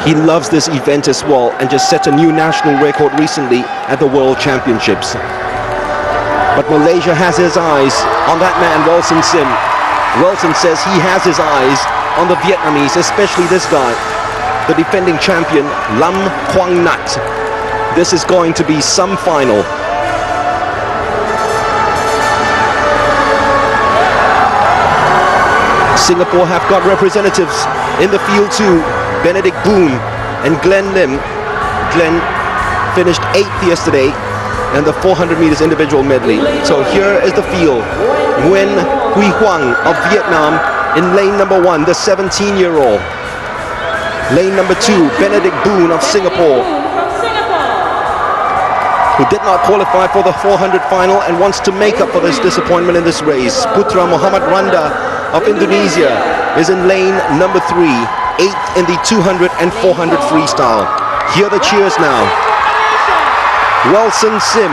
He loves this event as well and just set a new national record recently at the World Championships. But Malaysia has his eyes on that man, Wilson Sim. Wilson says he has his eyes on the Vietnamese, especially this guy, the defending champion, Quang Nhat. This is going to be some final. Singapore have got representatives in the field too. Benedict Boone and Glenn Lim. Glenn finished 8th yesterday in the 400 meters individual medley. So here is the field. Nguyen Hoang of Vietnam in lane number 1, the 17-year-old. Lane number 2, Benedict Boone of Singapore, who did not qualify for the 400 final and wants to make up for this disappointment in this race. Putra Muhammad Randa of Indonesia is in lane number 3, 8th in the 200 and 400 freestyle. Hear the cheers now. Wilson Sim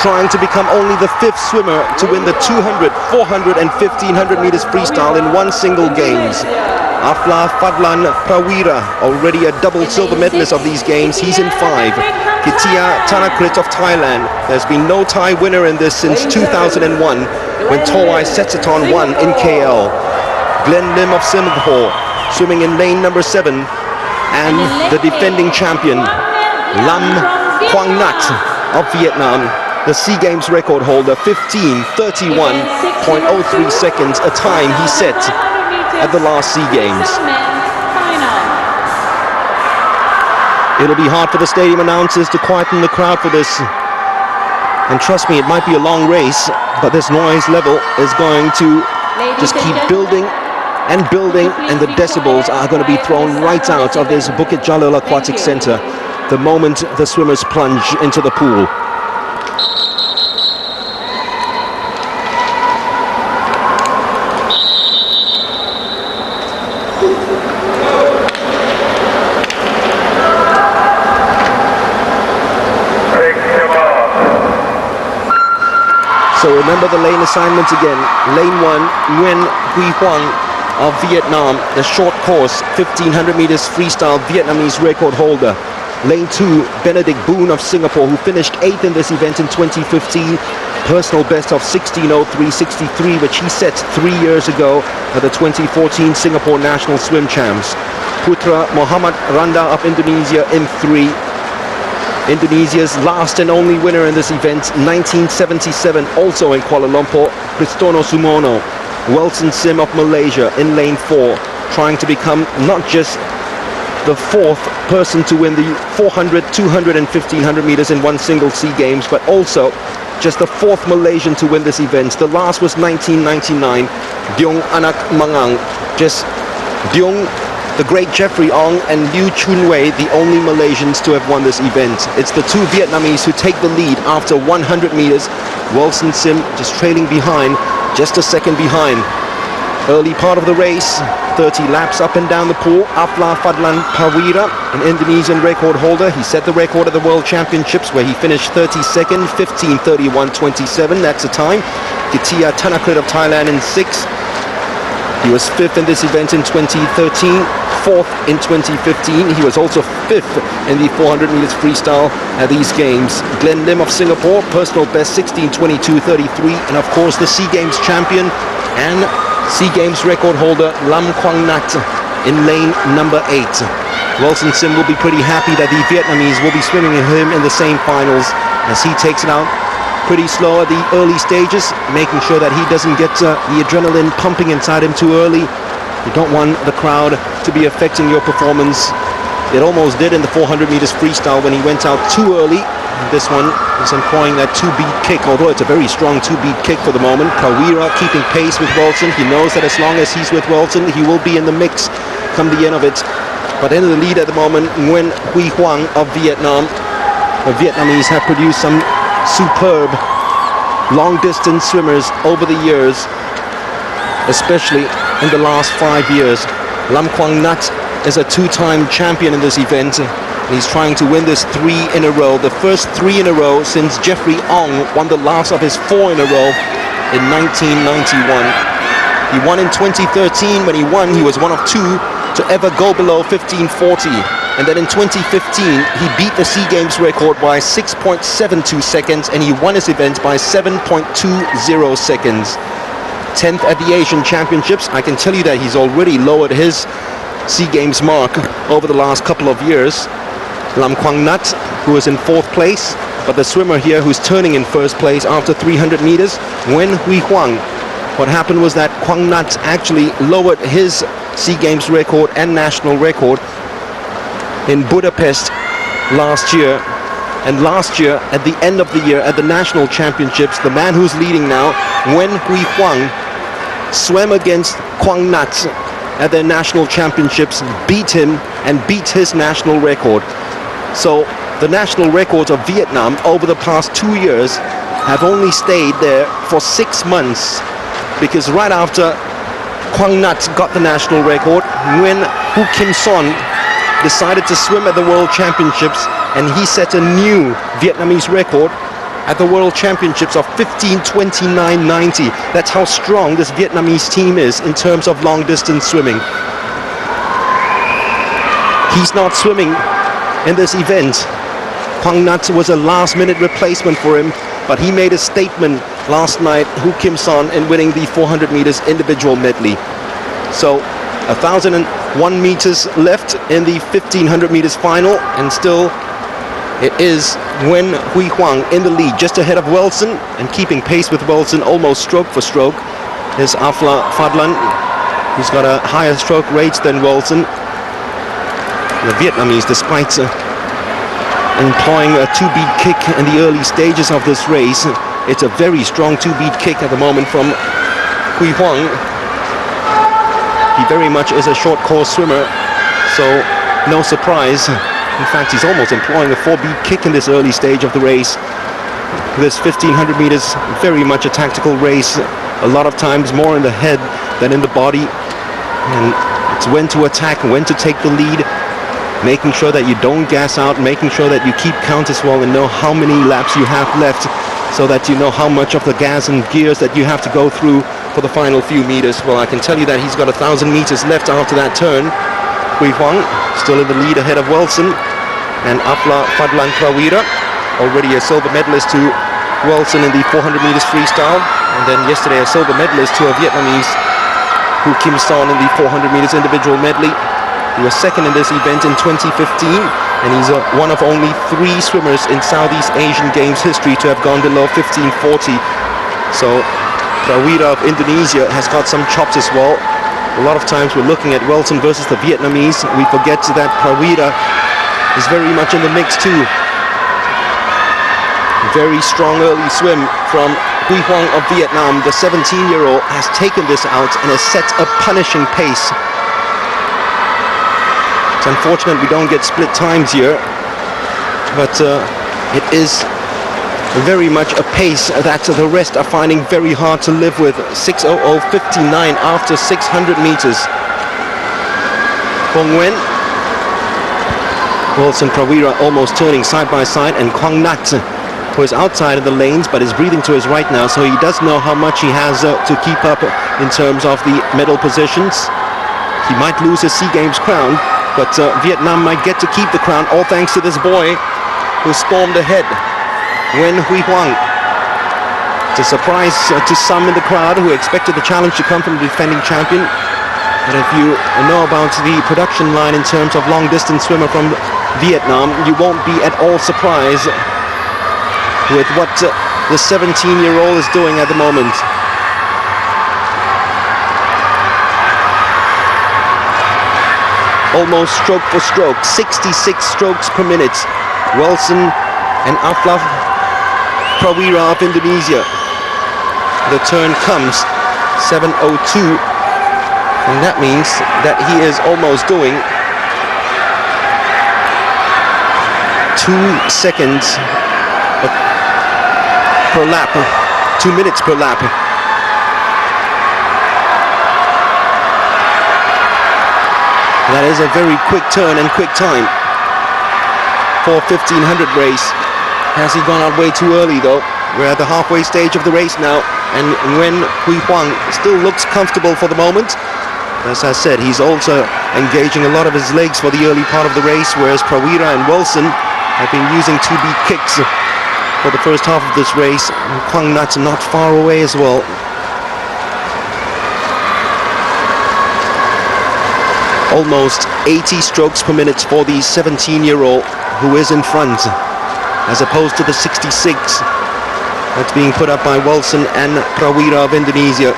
trying to become only the 5th swimmer to win the 200, 400 and 1500 meters freestyle in one single games. Aflah, Fadlan, Prawira, already a double silver medalist of these games. He's in 5. Kitia Tanakrit of Thailand. There's been no Thai winner in this since 2001 when Towai Setsaton won in KL. Glenn Lim of Singapore swimming in lane number 7, and the defending champion Quang Nhat of Vietnam, the SEA Games record holder, 15:31.03 seconds, a time he set at the last SEA Games. It'll be hard for the stadium announcers to quieten the crowd for this. And trust me, it might be a long race, but this noise level is going to just keep building and building, and the decibels are going to be thrown right out of this Bukit Jalil Aquatic Center the moment the swimmers plunge into the pool. So remember the lane assignment again. Lane 1, Nguyen Hoang of Vietnam, the short course 1500 meters freestyle Vietnamese record holder. Lane 2, Benedict Boone of Singapore, who finished 8th in this event in 2015. Personal best of 16:03.63, which he set 3 years ago at the 2014 Singapore National Swim Champs. Putra Muhammad Randa of Indonesia in 3. Indonesia's last and only winner in this event, 1977, also in Kuala Lumpur, Kristono Sumono. Wilson Sim of Malaysia in lane 4, trying to become not just the 4th person to win the 400, 200 and 1500 meters in one single SEA Games, but also just the 4th Malaysian to win this event. The last was 1999, Deong Anak Mangang. Just Deong, the great Jeffrey Ong, and Liu Chunwei, the only Malaysians to have won this event. It's the 2 Vietnamese who take the lead after 100 meters. Wilson Sim just trailing behind, just a second behind. Early part of the race, 30 laps up and down the pool. Aflah Fadlan Prawira, an Indonesian record holder. He set the record at the World Championships where he finished 32nd, 15:31.27. That's a time. Kitia Tanakrit of Thailand in 6th. He was 5th in this event in 2013, 4th in 2015. He was also 5th in the 400 meters freestyle at these games. Glenn Lim of Singapore, personal best 16:22.33, and of course the SEA Games champion and SEA Games record holder Quang Nhat in lane number 8. Wilson Sim will be pretty happy that the Vietnamese will be swimming with him in the same finals as he takes it out pretty slow at the early stages, making sure that he doesn't get the adrenaline pumping inside him too early. You don't want the crowd to be affecting your performance. It almost did in the 400 meters freestyle when he went out too early. This one is employing that 2-beat kick, although it's a very strong 2-beat kick for the moment. Prawira keeping pace with Wilson. He knows that as long as he's with Wilson, he will be in the mix come the end of it. But in the lead at the moment, Nguyen Hoang of Vietnam. The Vietnamese have produced some superb long-distance swimmers over the years, especially in the last 5 years. Quang Nhat is a 2-time champion in this event. He's trying to win this 3 in a row, the first 3 in a row since Jeffrey Ong won the last of his 4 in a row in 1991. He won in 2013. When he won, he was one of 2 to ever go below 15:40. And then in 2015, he beat the SEA Games record by 6.72 seconds, and he won his event by 7.20 seconds. 10th at the Asian Championships. I can tell you that he's already lowered his SEA Games mark over the last couple of years. Quang Nhat, who is in 4th place, but the swimmer here who's turning in 1st place after 300 meters, Nguyen Hoang. What happened was that Quang Nhat actually lowered his SEA Games record and national record in Budapest last year. And last year, at the end of the year, at the national championships, the man who's leading now, Nguyen Hoang, swam against Quang Nhat at their national championships, beat him and beat his national record. So the national records of Vietnam over the past 2 years have only stayed there for 6 months, because right after Quang Nhat got the national record, Nguyen Kim Son decided to swim at the World Championships, and he set a new Vietnamese record at the World Championships of 15:29.90. That's how strong this Vietnamese team is in terms of long distance swimming. He's not swimming in this event. Quang Nhat was a last-minute replacement for him, but he made a statement last night, Hoang Kim Son, in winning the 400 meters individual medley. So 1,001 meters left in the 1500 meters final, and still it is Nguyen Hoang in the lead, just ahead of Wilson, and keeping pace with Wilson almost stroke for stroke is Aflah Fadlan, who's got a higher stroke rate than Wilson. The Vietnamese, despite employing a two-beat kick in the early stages of this race, it's a very strong two-beat kick at the moment from Hoang. He very much is a short course swimmer, so no surprise. In fact, he's almost employing a 4-beat kick in this early stage of the race. This 1500 meters, very much a tactical race, a lot of times more in the head than in the body. And it's when to attack, when to take the lead, making sure that you don't gas out, making sure that you keep count as well and know how many laps you have left, so that you know how much of the gas and gears that you have to go through for the final few meters. Well, I can tell you that he's got 1,000 meters left after that turn. Hoang still in the lead ahead of Wilson, and Aflah Fadlan Prawira, already a silver medalist to Wilson in the 400 meters freestyle, and then yesterday a silver medalist to a Vietnamese, Hoang Kim Son, in the 400 meters individual medley. He was second in this event in 2015, and he's one of only 3 swimmers in Southeast Asian Games history to have gone below 15:40. So Prawira of Indonesia has got some chops as well. A lot of times we're looking at Wilson versus the Vietnamese. We forget that Prawira is very much in the mix too. Very strong early swim from Hoang of Vietnam. The 17-year-old has taken this out and has set a punishing pace. It's unfortunate we don't get split times here, but it is very much a pace that the rest are finding very hard to live with. 6:00:59 after 600 meters. Nguyen, Wilson, Prawira almost turning side by side, and Quang Nhat, who is outside of the lanes but is breathing to his right now, so he does know how much he has to keep up in terms of the medal positions. He might lose his SEA Games crown, but Vietnam might get to keep the crown, all thanks to this boy who stormed ahead, Nguyen Hoang. It's a surprise to some in the crowd who expected the challenge to come from the defending champion. But if you know about the production line in terms of long distance swimmer from Vietnam, you won't be at all surprised with what the 17-year-old is doing at the moment. Almost stroke for stroke, 66 strokes per minute. Wilson and Aflah Prawira of Indonesia. The turn comes 7:02, and that means that he is almost doing 2 seconds per lap, 2 minutes per lap. That is a very quick turn and quick time for 1500 race. Has he gone out way too early though? We're at the halfway stage of the race now, and Nguyen Hoang still looks comfortable for the moment. As I said, he's also engaging a lot of his legs for the early part of the race, whereas Prawira and Wilson have been using 2-beat kicks for the first half of this race. And Quang Nhat not far away as well. Almost 80 strokes per minute for the 17-year-old who is in front, as opposed to the 66 that's being put up by Wilson and Prawira of Indonesia.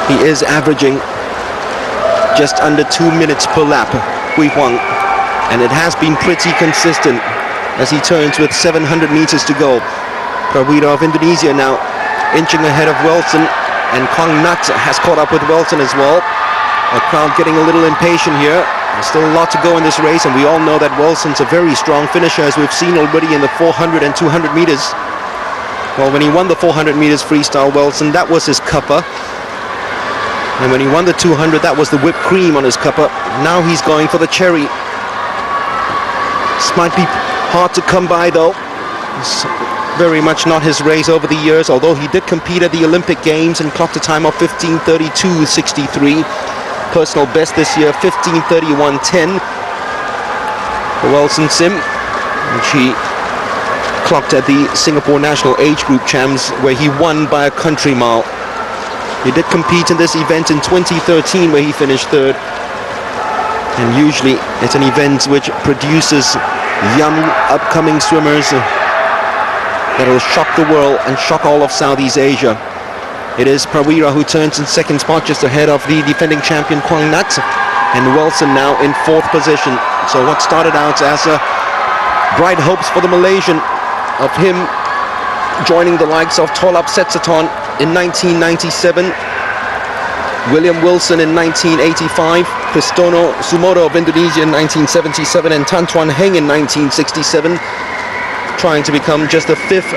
He is averaging just under 2 minutes per lap, Hoang, and it has been pretty consistent as he turns with 700 meters to go. Prawira of Indonesia now inching ahead of Wilson, and Quang Nhat has caught up with Wilson as well. The crowd getting a little impatient here. There's still a lot to go in this race, and we all know that Wilson's a very strong finisher, as we've seen already in the 400 and 200 meters. Well, when he won the 400 meters freestyle, Wilson, that was his cuppa. And when he won the 200, that was the whipped cream on his cuppa. Now he's going for the cherry. This might be hard to come by, though. It's very much not his race over the years, although he did compete at the Olympic Games and clocked a time of 15:32.63. Personal best this year, 15:31.10 for Wilson Sim, which he clocked at the Singapore National Age Group Champs, where he won by a country mile. He did compete in this event in 2013, where he finished third. And usually it's an event which produces young upcoming swimmers that will shock the world and shock all of Southeast Asia. It is Prawira who turns in second spot, just ahead of the defending champion Quang Nhat, and Wilson now in fourth position. So what started out as bright hopes for the Malaysian of him joining the likes of Tolap Setsaton in 1997, William Wilson in 1985, Kristono Sumodo of Indonesia in 1977, and Tan Tuan Heng in 1967, trying to become just the fifth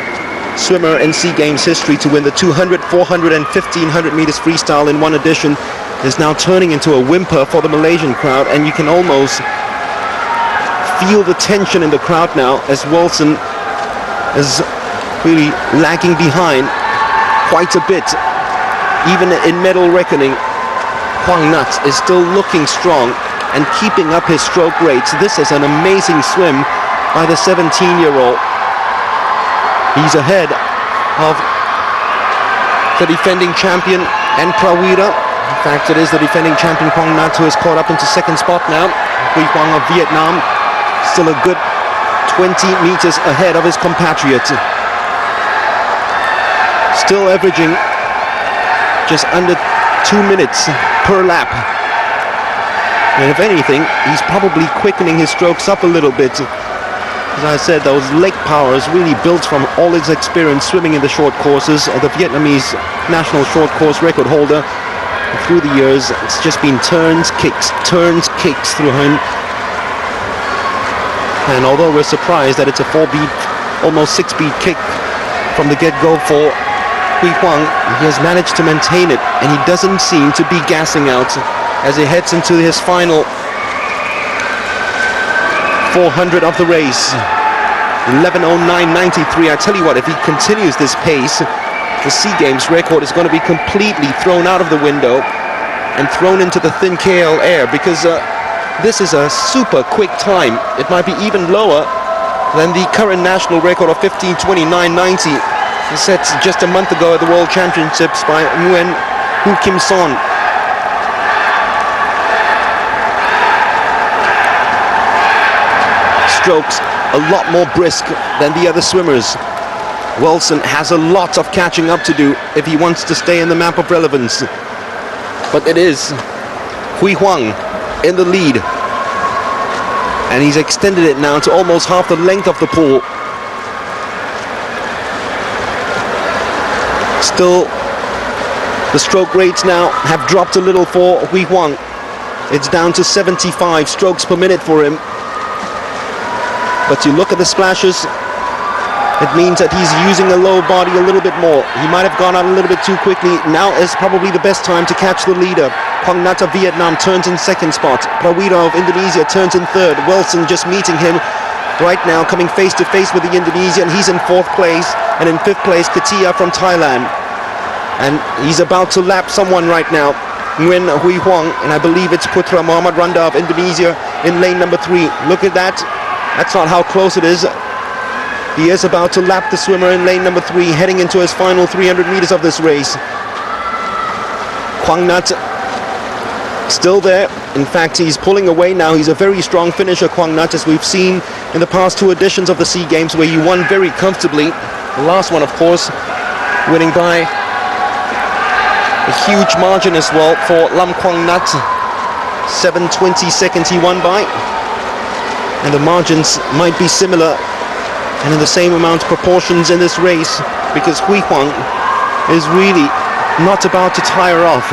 swimmer in SEA Games history to win the 200, 400 and 1500 meters freestyle in one edition, is now turning into a whimper for the Malaysian crowd, and you can almost feel the tension in the crowd now as Wilson is really lagging behind quite a bit. Even in medal reckoning, Quang Nhat is still looking strong and keeping up his stroke rates. This is an amazing swim by the 17-year-old. He's ahead of the defending champion and Prawira. In fact, it is the defending champion Quang Nhat who is caught up into second spot now. Quang of Vietnam still a good 20 meters ahead of his compatriot. Still averaging just under 2 minutes per lap. And if anything, he's probably quickening his strokes up a little bit. As I said, those leg powers really built from all his experience swimming in the short courses. The Vietnamese national short course record holder. Through the years, it's just been turns, kicks through him. And although we're surprised that it's a 4-beat, almost 6-beat kick from the get-go for Quang, he has managed to maintain it, and he doesn't seem to be gassing out as he heads into his final 400 of the race. 11:09.93. I tell you what, if he continues this pace, the SEA Games record is going to be completely thrown out of the window and thrown into the thin KL air, because this is a super quick time. It might be even lower than the current national record of 15:29.90. set just a month ago at the World Championships by Nguyen Hu Kim Son. Strokes a lot more brisk than the other swimmers. Wilson has a lot of catching up to do if he wants to stay in the map of relevance. But it is Hoang in the lead, and he's extended it now to almost half the length of the pool. Still, the stroke rates now have dropped a little for Hoang. It's down to 75 strokes per minute for him. But you look at the splashes, it means that he's using the low body a little bit more. He might have gone out a little bit too quickly. Now is probably the best time to catch the leader. Quang Nhat of Vietnam turns in second spot. Prawira of Indonesia turns in third. Wilson just meeting him right now, coming face to face with the Indonesian. He's in fourth place. And in fifth place, Katia from Thailand. And he's about to lap someone right now. Nguyen Huang, and I believe it's Putra Muhammad Randa of Indonesia in lane number 3. Look at that. That's not how close it is. He is about to lap the swimmer in lane number 3, heading into his final 300 meters of this race. Quang Nhat still there. In fact, he's pulling away now. He's a very strong finisher, Quang Nhat, as we've seen in the past 2 editions of the SEA Games, where he won very comfortably. The last one, of course, winning by a huge margin as well for Lam Quang Nhat. 7:20 seconds he won by. And the margins might be similar and in the same amount of proportions in this race, because Hui Huang is really not about to tire off.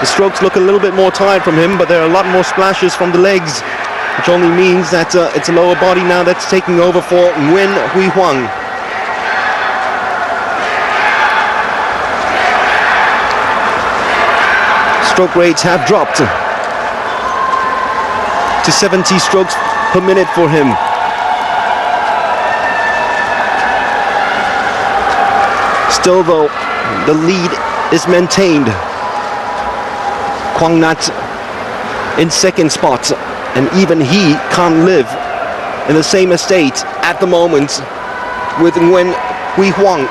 The strokes look a little bit more tired from him, but there are a lot more splashes from the legs, which only means that it's a lower body now that's taking over for Nguyen Hui Huang. Stroke rates have dropped to 70 strokes per minute for him. Still though, the lead is maintained. Quang Nhat in second spot, and even he can't live in the same estate at the moment with Nguyen Hui Huang.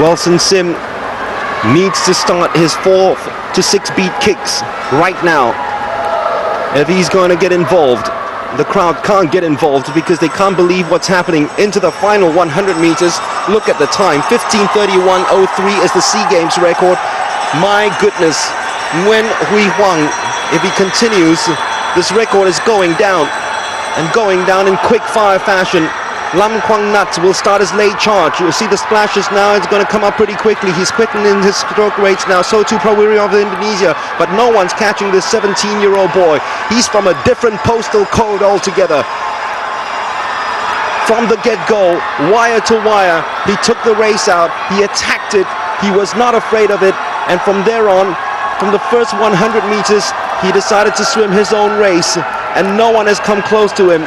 Wilson Sim needs to start his 4 to 6 beat kicks right now if he's going to get involved. The crowd can't get involved because they can't believe what's happening into the final 100 meters. Look at the time, 15:31.03 is the SEA Games record. My goodness, Nguyen Hui Huang, if he continues, this record is going down, and going down in quick-fire fashion. Lam Quang Nhat will start his late charge. You'll see the splashes now. It's going to come up pretty quickly. He's quickening his stroke rates now. So too Prawira of Indonesia. But no one's catching this 17-year-old boy. He's from a different postal code altogether. From the get-go, wire to wire, he took the race out. He attacked it. He was not afraid of it. And from there on, from the first 100 meters, he decided to swim his own race. And no one has come close to him.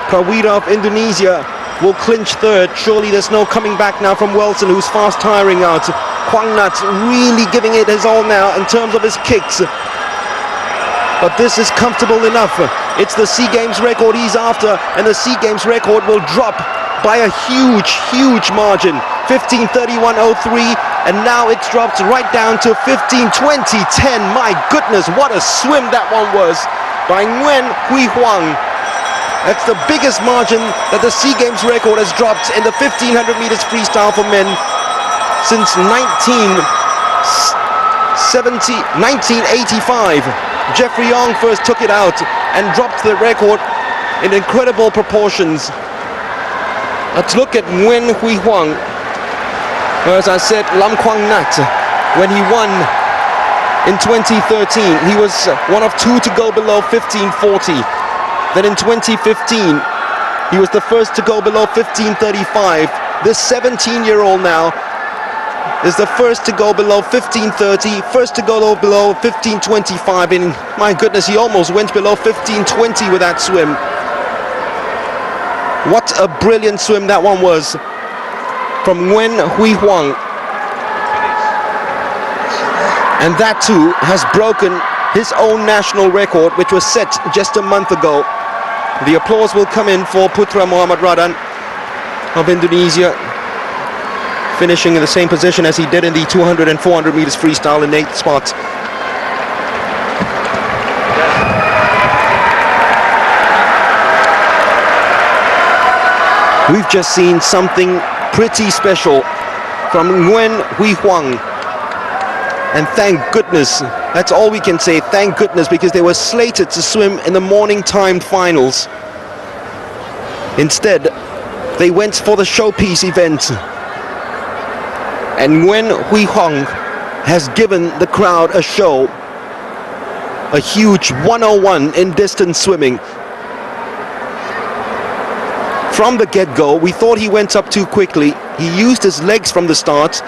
Prawira of Indonesia will clinch third. Surely there's no coming back now from Wilson, who's fast tiring out. Quang Nhat really giving it his all now in terms of his kicks. But this is comfortable enough. It's the SEA Games record he's after, and the SEA Games record will drop by a huge margin. 15:31.03, and now it's dropped right down to 15:20.10. My goodness, what a swim that one was by Nguyen Hui Huang. That's the biggest margin that the SEA Games record has dropped in the 1500 meters freestyle for men since 1985. Jeffrey Hoang first took it out and dropped the record in incredible proportions. Let's look at Nguyen Hui Huang. As I said, Lam Quang Nhat, when he won in 2013, he was one of 2 to go below 15:40. Then in 2015, he was the first to go below 15:35. This 17-year-old now is the first to go below 15:30, first to go below 15:25, and my goodness, he almost went below 15:20 with that swim. What a brilliant swim that one was from Nguyen Hui Huang. And that too has broken his own national record, which was set just a month ago. The applause will come in for Putra Muhammad Radan of Indonesia, finishing in the same position as he did in the 200 and 400 meters freestyle in 8th spot. We've just seen something pretty special from Nguyen Hui Huang. And thank goodness, that's all we can say, thank goodness, because they were slated to swim in the morning timed finals. Instead, they went for the showpiece event. And Nguyen Hui Huang has given the crowd a show. A huge 101 in distance swimming. From the get-go, we thought he went up too quickly. He used his legs from the start.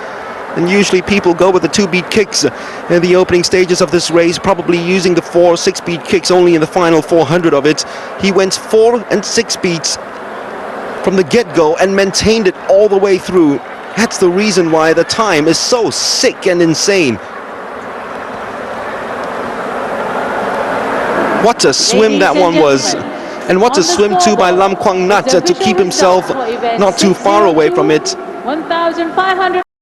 And usually people go with the 2-beat kicks in the opening stages of this race, probably using the 4 or 6-beat kicks only in the final 400 of it. He went 4 and 6 beats from the get-go and maintained it all the way through. That's the reason why the time is so sick and insane. What a swim that one was. And what a swim too by Quang Nhat to keep himself not too far away from it. 1,500